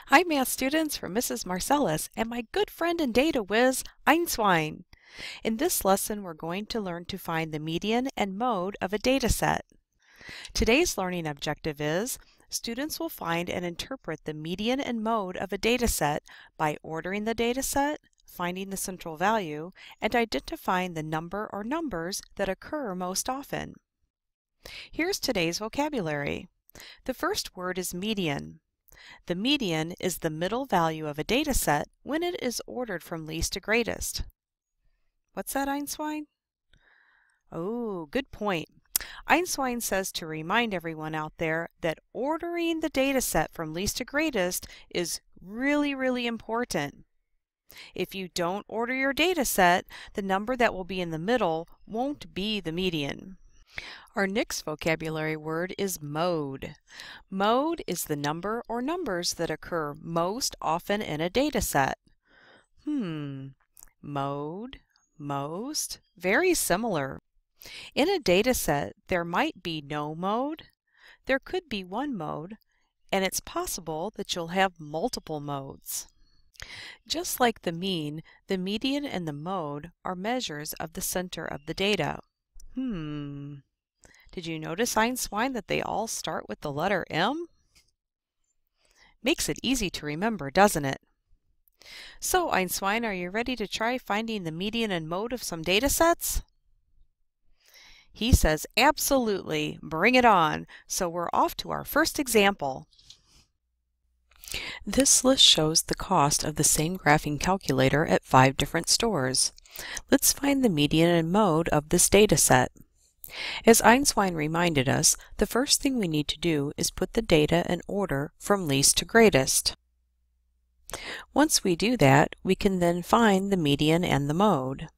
Hi, math students, from Mrs. Marcellus and my good friend and data whiz, Einswine. In this lesson, we're going to learn to find the median and mode of a data set. Today's learning objective is students will find and interpret the median and mode of a data set by ordering the data set, finding the central value, and identifying the number or numbers that occur most often. Here's today's vocabulary. The first word is median. The median is the middle value of a data set when it is ordered from least to greatest. What's that, Einswine? Oh, good point. Einswine says to remind everyone out there that ordering the data set from least to greatest is really important. If you don't order your data set, the number that will be in the middle won't be the median. Our next vocabulary word is mode. Mode is the number or numbers that occur most often in a data set. Mode, most, very similar. In a data set, there might be no mode, there could be one mode, and it's possible that you'll have multiple modes. Just like the mean, the median and the mode are measures of the center of the data. Did you notice, Einswine, that they all start with the letter M? Makes it easy to remember, doesn't it? So, Einswine, are you ready to try finding the median and mode of some data sets? He says absolutely, bring it on. So we're off to our first example. This list shows the cost of the same graphing calculator at 5 different stores. Let's find the median and mode of this data set. As Einswine reminded us, the first thing we need to do is put the data in order from least to greatest. Once we do that, we can then find the median and the mode.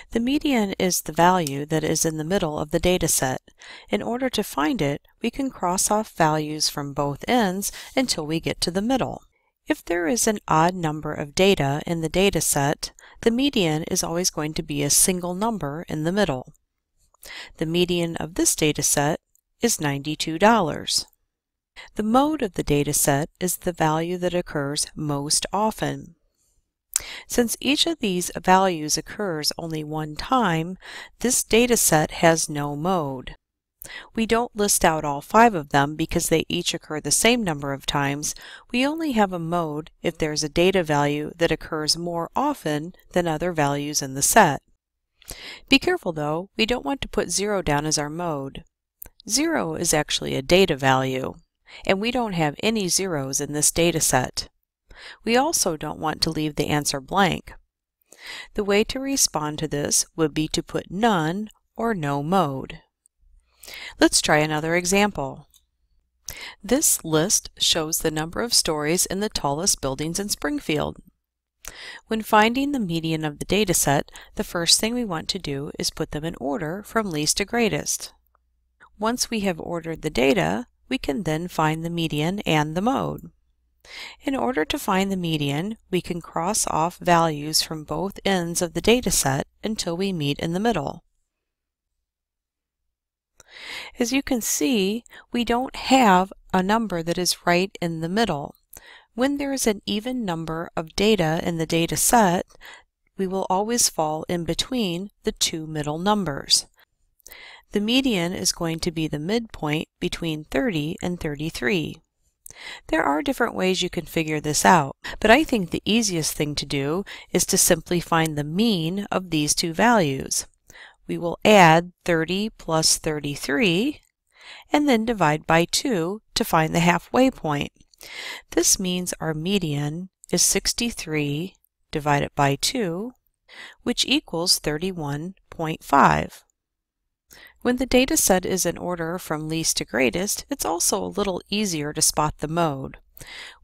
The median is the value that is in the middle of the data set. In order to find it, we can cross off values from both ends until we get to the middle. If there is an odd number of data in the data set, the median is always going to be a single number in the middle. The median of this data set is $92. The mode of the data set is the value that occurs most often. Since each of these values occurs only one time, this data set has no mode. We don't list out all 5 of them because they each occur the same number of times. We only have a mode if there's a data value that occurs more often than other values in the set. Be careful though, we don't want to put 0 down as our mode. 0 is actually a data value, and we don't have any zeros in this data set. We also don't want to leave the answer blank. The way to respond to this would be to put none or no mode. Let's try another example. This list shows the number of stories in the tallest buildings in Springfield. When finding the median of the data set, the first thing we want to do is put them in order from least to greatest. Once we have ordered the data, we can then find the median and the mode. In order to find the median, we can cross off values from both ends of the data set until we meet in the middle. As you can see, we don't have a number that is right in the middle. When there is an even number of data in the data set, we will always fall in between the 2 middle numbers. The median is going to be the midpoint between 30 and 33. There are different ways you can figure this out, but I think the easiest thing to do is to simply find the mean of these 2 values. We will add 30 plus 33 and then divide by 2 to find the halfway point. This means our median is 63 divided by 2, which equals 31.5. When the data set is in order from least to greatest, it's also a little easier to spot the mode.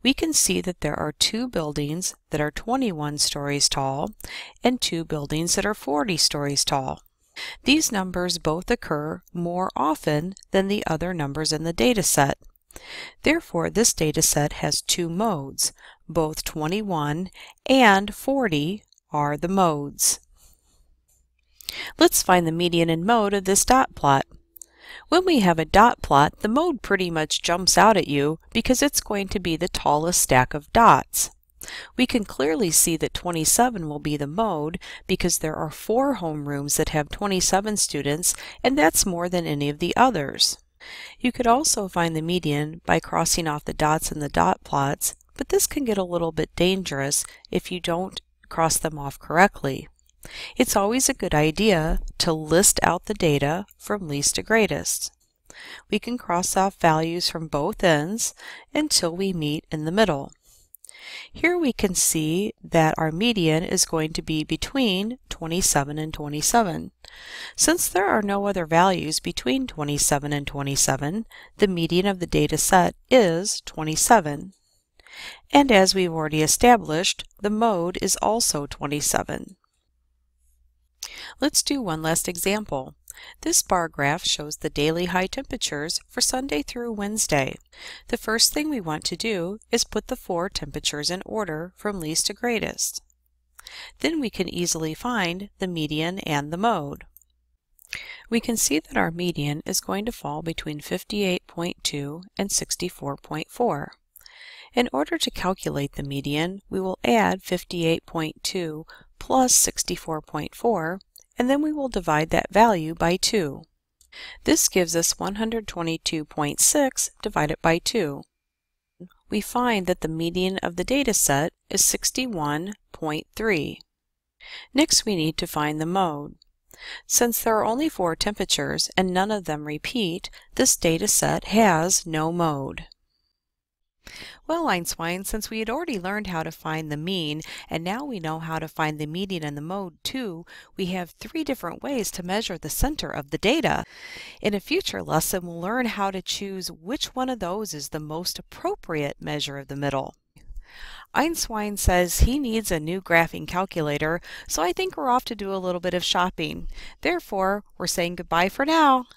We can see that there are 2 buildings that are 21 stories tall and 2 buildings that are 40 stories tall. These numbers both occur more often than the other numbers in the data set. Therefore, this data set has 2 modes. Both 21 and 40 are the modes. Let's find the median and mode of this dot plot. When we have a dot plot, the mode pretty much jumps out at you because it's going to be the tallest stack of dots. We can clearly see that 27 will be the mode because there are 4 homerooms that have 27 students, and that's more than any of the others. You could also find the median by crossing off the dots in the dot plots, but this can get a little bit dangerous if you don't cross them off correctly. It's always a good idea to list out the data from least to greatest. We can cross off values from both ends until we meet in the middle. Here we can see that our median is going to be between 27 and 27. Since there are no other values between 27 and 27, the median of the data set is 27. And as we've already established, the mode is also 27. Let's do one last example. This bar graph shows the daily high temperatures for Sunday through Wednesday. The first thing we want to do is put the 4 temperatures in order from least to greatest. Then we can easily find the median and the mode. We can see that our median is going to fall between 58.2 and 64.4. In order to calculate the median, we will add 58.2 plus 64.4, and then we will divide that value by 2. This gives us 122.6 divided by 2. We find that the median of the data set is 61.3. Next, we need to find the mode. Since there are only 4 temperatures and none of them repeat, this data set has no mode. Well, Einstein, since we had already learned how to find the mean, and now we know how to find the median and the mode too, we have 3 different ways to measure the center of the data. In a future lesson, we'll learn how to choose which one of those is the most appropriate measure of the middle. Einstein says he needs a new graphing calculator, so I think we're off to do a little bit of shopping. Therefore, we're saying goodbye for now.